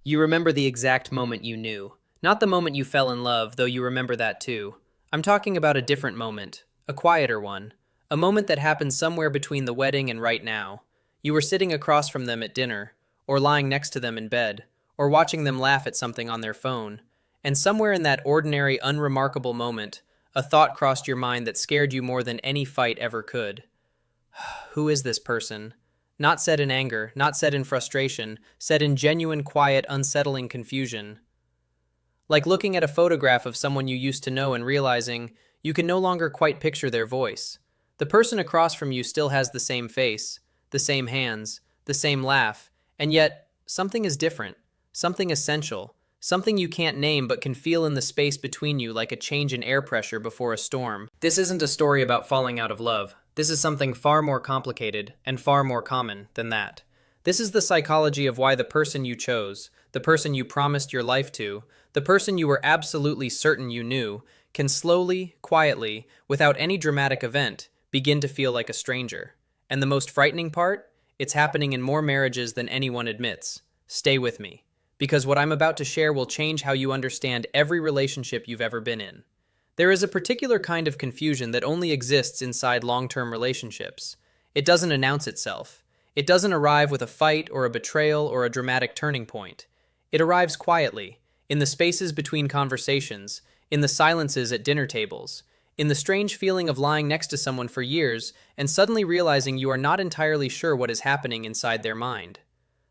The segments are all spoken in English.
You remember the exact moment you knew. Not the moment you fell in love, though you remember that too. I'm talking about a different moment, a quieter one. A moment that happened somewhere between the wedding and right now. You were sitting across from them at dinner, or lying next to them in bed, or watching them laugh at something on their phone. And somewhere in that ordinary, unremarkable moment, a thought crossed your mind that scared you more than any fight ever could. Who is this person? Not said in anger, not said in frustration, said in genuine, quiet, unsettling confusion. Like looking at a photograph of someone you used to know and realizing you can no longer quite picture their voice. The person across from you still has the same face, the same hands, the same laugh, and yet something is different, something essential, something you can't name but can feel in the space between you like a change in air pressure before a storm. This isn't a story about falling out of love. This is something far more complicated and far more common than that. This is the psychology of why the person you chose, the person you promised your life to, the person you were absolutely certain you knew, can slowly, quietly, without any dramatic event, begin to feel like a stranger. And the most frightening part? It's happening in more marriages than anyone admits. Stay with me, because what I'm about to share will change how you understand every relationship you've ever been in. There is a particular kind of confusion that only exists inside long-term relationships. It doesn't announce itself. It doesn't arrive with a fight or a betrayal or a dramatic turning point. It arrives quietly, in the spaces between conversations, in the silences at dinner tables, in the strange feeling of lying next to someone for years and suddenly realizing you are not entirely sure what is happening inside their mind.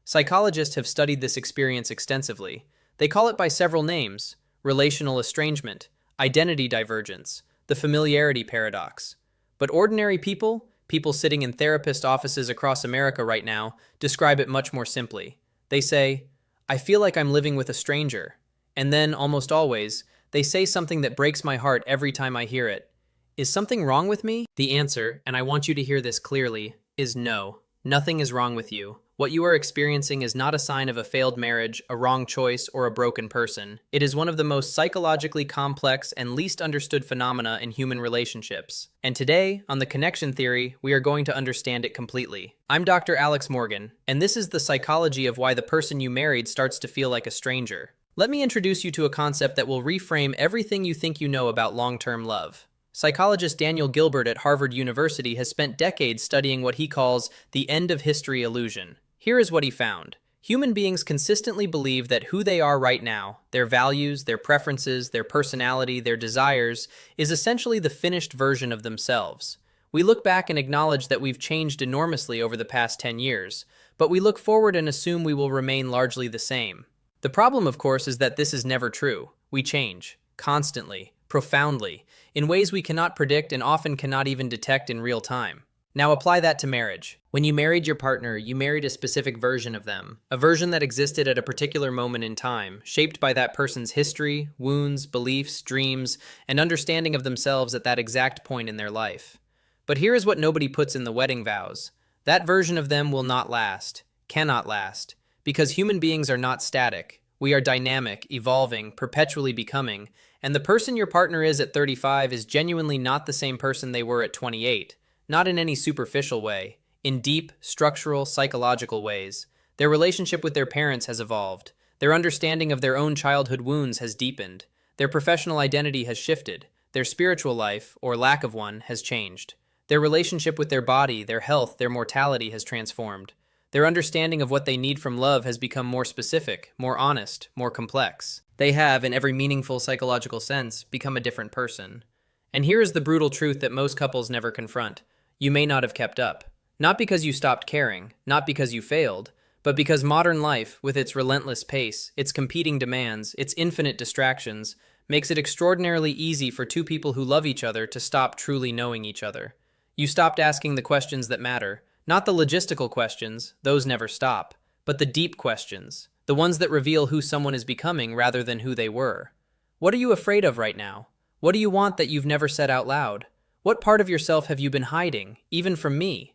Psychologists have studied this experience extensively. They call it by several names: relational estrangement, identity divergence, the familiarity paradox. But ordinary people, people sitting in therapist offices across America right now, describe it much more simply. They say, "I feel like I'm living with a stranger." And then, almost always, they say something that breaks my heart every time I hear it. Is something wrong with me? The answer, and I want you to hear this clearly, is no. Nothing is wrong with you. What you are experiencing is not a sign of a failed marriage, a wrong choice, or a broken person. It is one of the most psychologically complex and least understood phenomena in human relationships. And today, on The Connection Theory, we are going to understand it completely. I'm Dr. Alex Morgan, and this is the psychology of why the person you married starts to feel like a stranger. Let me introduce you to a concept that will reframe everything you think you know about long-term love. Psychologist Daniel Gilbert at Harvard University has spent decades studying what he calls the end of history illusion. Here is what he found. Human beings consistently believe that who they are right now, their values, their preferences, their personality, their desires, is essentially the finished version of themselves. We look back and acknowledge that we've changed enormously over the past 10 years, but we look forward and assume we will remain largely the same. The problem, of course, is that this is never true. We change, constantly, profoundly, in ways we cannot predict and often cannot even detect in real time. Now apply that to marriage. When you married your partner, you married a specific version of them, a version that existed at a particular moment in time, shaped by that person's history, wounds, beliefs, dreams, and understanding of themselves at that exact point in their life. But here is what nobody puts in the wedding vows. That version of them will not last, cannot last, because human beings are not static. We are dynamic, evolving, perpetually becoming, and the person your partner is at 35 is genuinely not the same person they were at 28. Not in any superficial way, in deep, structural, psychological ways. Their relationship with their parents has evolved. Their understanding of their own childhood wounds has deepened. Their professional identity has shifted. Their spiritual life, or lack of one, has changed. Their relationship with their body, their health, their mortality has transformed. Their understanding of what they need from love has become more specific, more honest, more complex. They have, in every meaningful psychological sense, become a different person. And here is the brutal truth that most couples never confront. You may not have kept up. Not because you stopped caring, not because you failed, but because modern life, with its relentless pace, its competing demands, its infinite distractions, makes it extraordinarily easy for two people who love each other to stop truly knowing each other. You stopped asking the questions that matter, not the logistical questions, those never stop, but the deep questions, the ones that reveal who someone is becoming rather than who they were. What are you afraid of right now? What do you want that you've never said out loud? What part of yourself have you been hiding, even from me?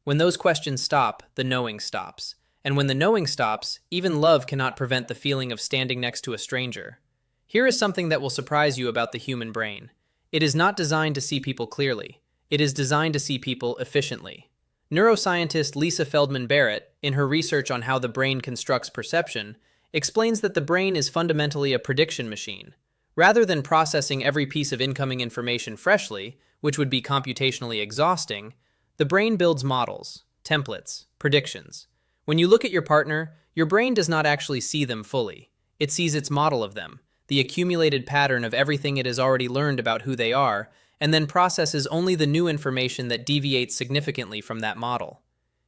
When those questions stop, the knowing stops. And when the knowing stops, even love cannot prevent the feeling of standing next to a stranger. Here is something that will surprise you about the human brain. It is not designed to see people clearly. It is designed to see people efficiently. Neuroscientist Lisa Feldman Barrett, in her research on how the brain constructs perception, explains that the brain is fundamentally a prediction machine. Rather than processing every piece of incoming information freshly, which would be computationally exhausting, the brain builds models, templates, predictions. When you look at your partner, your brain does not actually see them fully. It sees its model of them, the accumulated pattern of everything it has already learned about who they are, and then processes only the new information that deviates significantly from that model.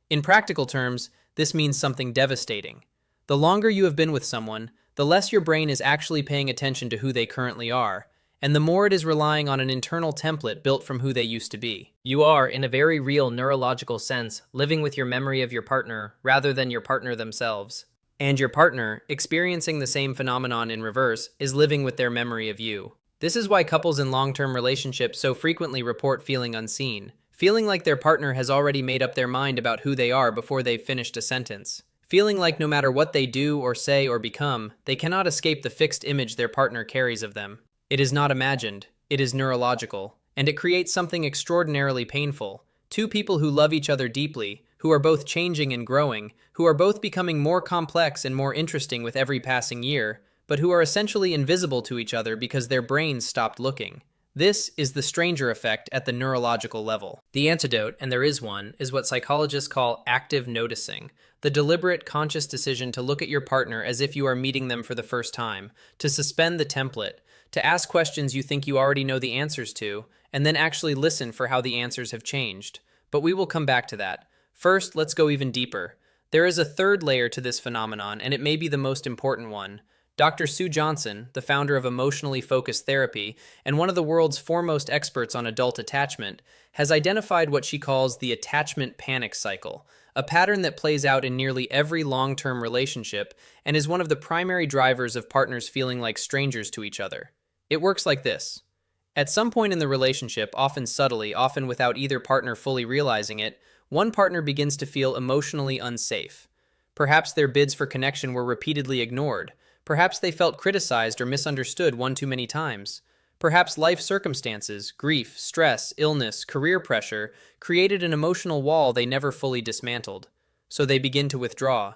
In practical terms, this means something devastating. The longer you have been with someone, the less your brain is actually paying attention to who they currently are, and the more it is relying on an internal template built from who they used to be. You are, in a very real neurological sense, living with your memory of your partner rather than your partner themselves. And your partner, experiencing the same phenomenon in reverse, is living with their memory of you. This is why couples in long-term relationships so frequently report feeling unseen, feeling like their partner has already made up their mind about who they are before they've finished a sentence. Feeling like no matter what they do or say or become, they cannot escape the fixed image their partner carries of them. It is not imagined, it is neurological, and it creates something extraordinarily painful. Two people who love each other deeply, who are both changing and growing, who are both becoming more complex and more interesting with every passing year, but who are essentially invisible to each other because their brains stopped looking. This is the stranger effect at the neurological level. The antidote, and there is one, is what psychologists call active noticing, the deliberate, conscious decision to look at your partner as if you are meeting them for the first time, to suspend the template, to ask questions you think you already know the answers to, and then actually listen for how the answers have changed. But we will come back to that. First, let's go even deeper. There is a third layer to this phenomenon, and it may be the most important one. Dr. Sue Johnson, the founder of emotionally focused therapy and one of the world's foremost experts on adult attachment, has identified what she calls the attachment panic cycle, a pattern that plays out in nearly every long-term relationship and is one of the primary drivers of partners feeling like strangers to each other. It works like this. At some point in the relationship, often subtly, often without either partner fully realizing it, one partner begins to feel emotionally unsafe. Perhaps their bids for connection were repeatedly ignored. Perhaps they felt criticized or misunderstood one too many times. Perhaps life circumstances, grief, stress, illness, career pressure created an emotional wall they never fully dismantled. So they begin to withdraw.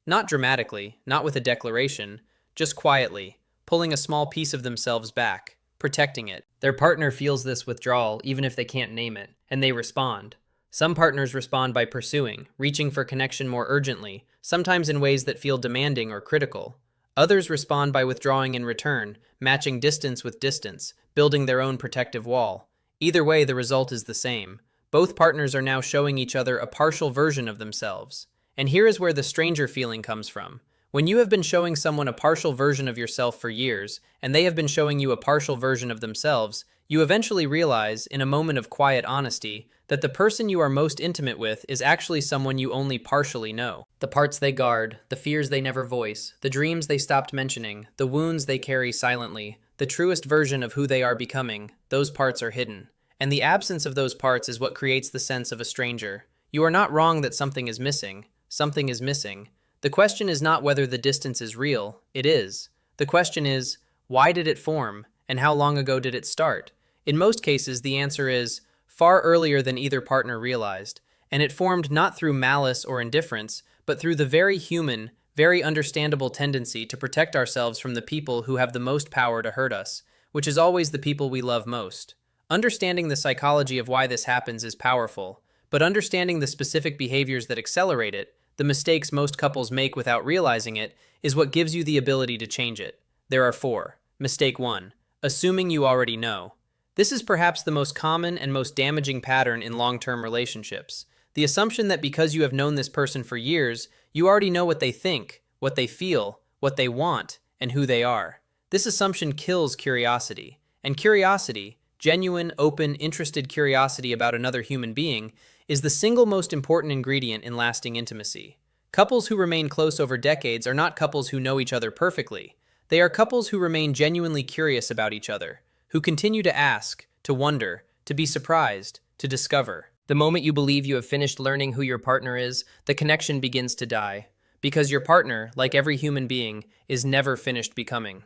Not dramatically, not with a declaration, just quietly, pulling a small piece of themselves back, protecting it. Their partner feels this withdrawal even if they can't name it, and they respond. Some partners respond by pursuing, reaching for connection more urgently, sometimes in ways that feel demanding or critical. Others respond by withdrawing in return, matching distance with distance, building their own protective wall. Either way, the result is the same. Both partners are now showing each other a partial version of themselves. And here is where the stranger feeling comes from. When you have been showing someone a partial version of yourself for years, and they have been showing you a partial version of themselves, you eventually realize, in a moment of quiet honesty, that the person you are most intimate with is actually someone you only partially know. The parts they guard, the fears they never voice, the dreams they stopped mentioning, the wounds they carry silently, the truest version of who they are becoming, those parts are hidden. And the absence of those parts is what creates the sense of a stranger. You are not wrong that something is missing. Something is missing. The question is not whether the distance is real. It is. The question is, why did it form, and how long ago did it start? In most cases, the answer is far earlier than either partner realized, and it formed not through malice or indifference, but through the very human, very understandable tendency to protect ourselves from the people who have the most power to hurt us, which is always the people we love most. Understanding the psychology of why this happens is powerful, but understanding the specific behaviors that accelerate it, the mistakes most couples make without realizing it, is what gives you the ability to change it. There are 4. Mistake 1. Assuming you already know. This is perhaps the most common and most damaging pattern in long-term relationships. The assumption that because you have known this person for years, you already know what they think, what they feel, what they want, and who they are. This assumption kills curiosity. And curiosity, genuine, open, interested curiosity about another human being, is the single most important ingredient in lasting intimacy. Couples who remain close over decades are not couples who know each other perfectly. They are couples who remain genuinely curious about each other, who continue to ask, to wonder, to be surprised, to discover. The moment you believe you have finished learning who your partner is, the connection begins to die, because your partner, like every human being, is never finished becoming.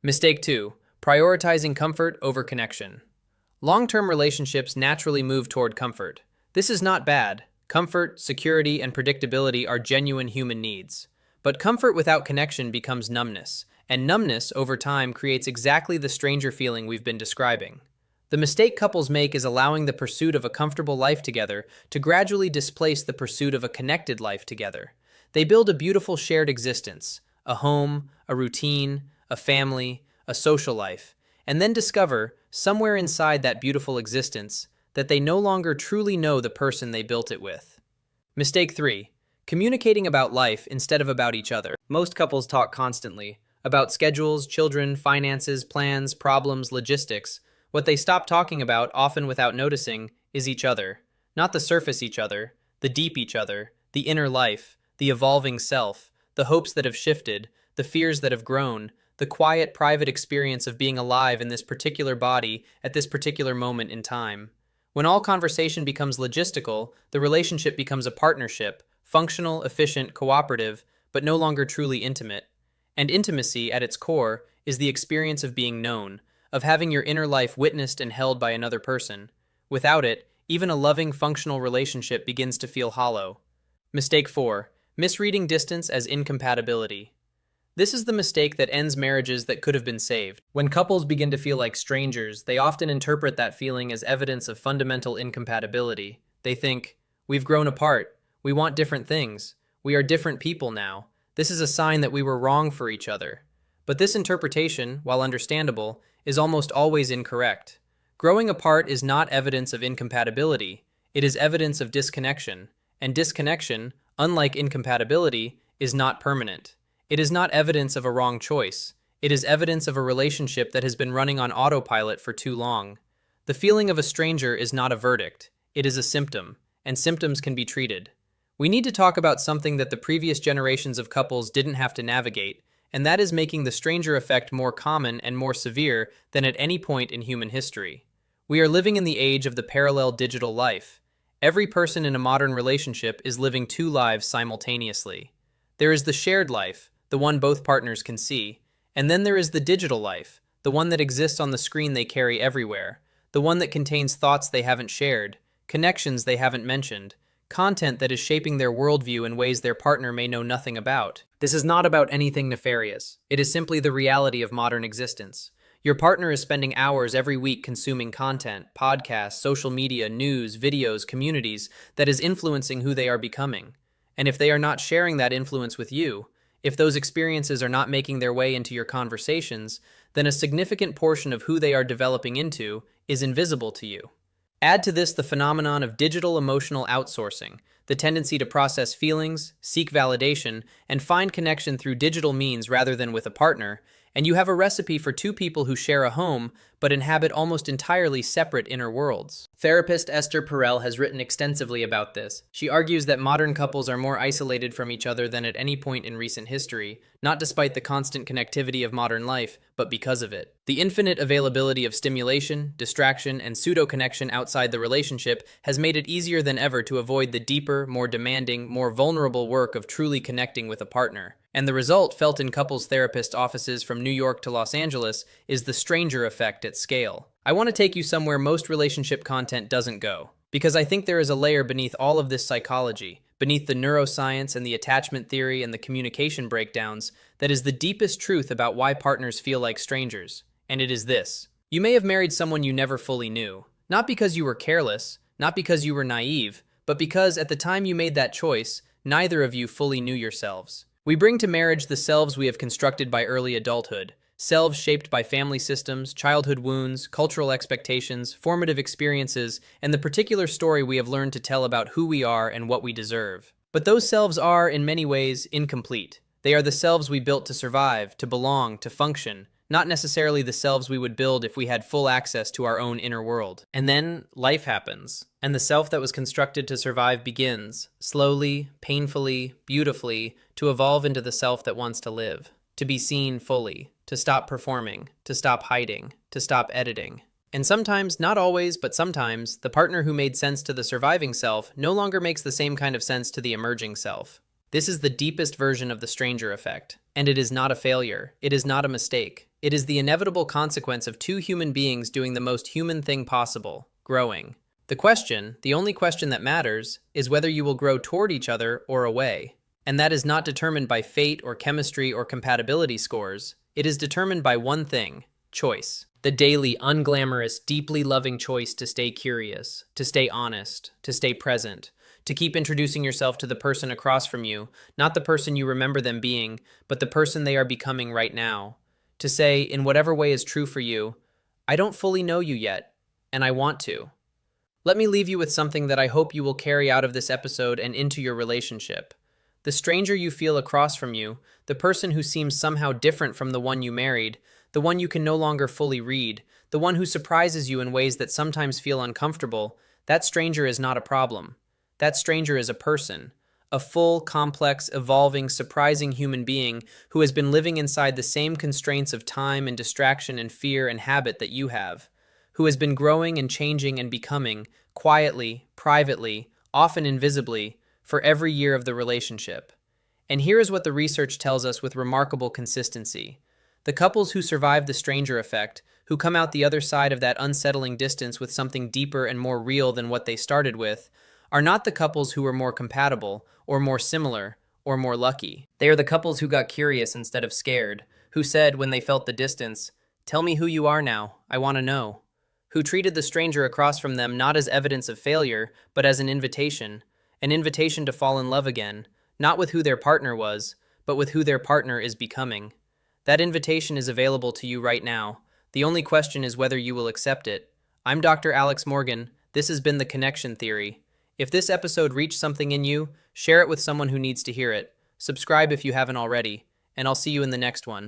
Mistake 2. Prioritizing comfort over connection. Long-term relationships naturally move toward comfort. This is not bad. Comfort, security, and predictability are genuine human needs. But comfort without connection becomes numbness, and numbness over time creates exactly the stranger feeling we've been describing. The mistake couples make is allowing the pursuit of a comfortable life together to gradually displace the pursuit of a connected life together. They build a beautiful shared existence, a home, a routine, a family, a social life, and then discover, somewhere inside that beautiful existence, that they no longer truly know the person they built it with. Mistake 3. Communicating about life instead of about each other. Most couples talk constantly about schedules, children, finances, plans, problems, logistics. What they stop talking about, often without noticing, is each other. Not the surface each other, the deep each other, the inner life, the evolving self, the hopes that have shifted, the fears that have grown, the quiet, private experience of being alive in this particular body at this particular moment in time. When all conversation becomes logistical, the relationship becomes a partnership, functional, efficient, cooperative, but no longer truly intimate. And intimacy, at its core, is the experience of being known, of having your inner life witnessed and held by another person. Without it, even a loving, functional relationship begins to feel hollow. Mistake 4. Misreading distance as incompatibility. This is the mistake that ends marriages that could have been saved. When couples begin to feel like strangers, they often interpret that feeling as evidence of fundamental incompatibility. They think, we've grown apart, we want different things, we are different people now. This is a sign that we were wrong for each other. But this interpretation, while understandable, is almost always incorrect. Growing apart is not evidence of incompatibility, it is evidence of disconnection. And disconnection, unlike incompatibility, is not permanent. It is not evidence of a wrong choice. It is evidence of a relationship that has been running on autopilot for too long. The feeling of a stranger is not a verdict. It is a symptom, and symptoms can be treated. We need to talk about something that the previous generations of couples didn't have to navigate, and that is making the stranger effect more common and more severe than at any point in human history. We are living in the age of the parallel digital life. Every person in a modern relationship is living two lives simultaneously. There is the shared life, the one both partners can see, and then there is the digital life, the one that exists on the screen they carry everywhere, the one that contains thoughts they haven't shared, connections they haven't mentioned, content that is shaping their worldview in ways their partner may know nothing about. This is not about anything nefarious. It is simply the reality of modern existence. Your partner is spending hours every week consuming content, podcasts, social media, news, videos, communities that is influencing who they are becoming. And if they are not sharing that influence with you, if those experiences are not making their way into your conversations, then a significant portion of who they are developing into is invisible to you. Add to this the phenomenon of digital emotional outsourcing, the tendency to process feelings, seek validation, and find connection through digital means rather than with a partner, and you have a recipe for two people who share a home but inhabit almost entirely separate inner worlds. Therapist Esther Perel has written extensively about this. She argues that modern couples are more isolated from each other than at any point in recent history, not despite the constant connectivity of modern life, but because of it. The infinite availability of stimulation, distraction, and pseudo-connection outside the relationship has made it easier than ever to avoid the deeper, more demanding, more vulnerable work of truly connecting with a partner. And the result, felt in couples therapist offices from New York to Los Angeles, is the stranger effect at scale. I want to take you somewhere most relationship content doesn't go, because I think there is a layer beneath all of this psychology, beneath the neuroscience and the attachment theory and the communication breakdowns, that is the deepest truth about why partners feel like strangers. And it is this. You may have married someone you never fully knew, not because you were careless, not because you were naive, but because at the time you made that choice, neither of you fully knew yourselves. We bring to marriage the selves we have constructed by early adulthood, selves shaped by family systems, childhood wounds, cultural expectations, formative experiences, and the particular story we have learned to tell about who we are and what we deserve. But those selves are, in many ways, incomplete. They are the selves we built to survive, to belong, to function, not necessarily the selves we would build if we had full access to our own inner world. And then life happens, and the self that was constructed to survive begins, slowly, painfully, beautifully, to evolve into the self that wants to live, to be seen fully, to stop performing, to stop hiding, to stop editing. And sometimes, not always, but sometimes, the partner who made sense to the surviving self no longer makes the same kind of sense to the emerging self. This is the deepest version of the stranger effect, and it is not a failure, it is not a mistake. It is the inevitable consequence of two human beings doing the most human thing possible, growing. The question, the only question that matters, is whether you will grow toward each other or away. And that is not determined by fate or chemistry or compatibility scores. It is determined by one thing: choice. The daily, unglamorous, deeply loving choice to stay curious, to stay honest, to stay present, to keep introducing yourself to the person across from you, not the person you remember them being, but the person they are becoming right now. To say, in whatever way is true for you, I don't fully know you yet, and I want to. Let me leave you with something that I hope you will carry out of this episode and into your relationship. The stranger you feel across from you, the person who seems somehow different from the one you married, the one you can no longer fully read, the one who surprises you in ways that sometimes feel uncomfortable, that stranger is not a problem. That stranger is a person, a full, complex, evolving, surprising human being who has been living inside the same constraints of time and distraction and fear and habit that you have, who has been growing and changing and becoming, quietly, privately, often invisibly, for every year of the relationship. And here is what the research tells us with remarkable consistency. The couples who survive the stranger effect, who come out the other side of that unsettling distance with something deeper and more real than what they started with, are not the couples who are more compatible, or more similar, or more lucky. They are the couples who got curious instead of scared, who said when they felt the distance, "Tell me who you are now, I want to know." Who treated the stranger across from them not as evidence of failure, but as an invitation to fall in love again, not with who their partner was, but with who their partner is becoming. That invitation is available to you right now. The only question is whether you will accept it. I'm Dr. Alex Morgan. This has been The Connection Theory. If this episode reached something in you, share it with someone who needs to hear it. Subscribe if you haven't already, and I'll see you in the next one.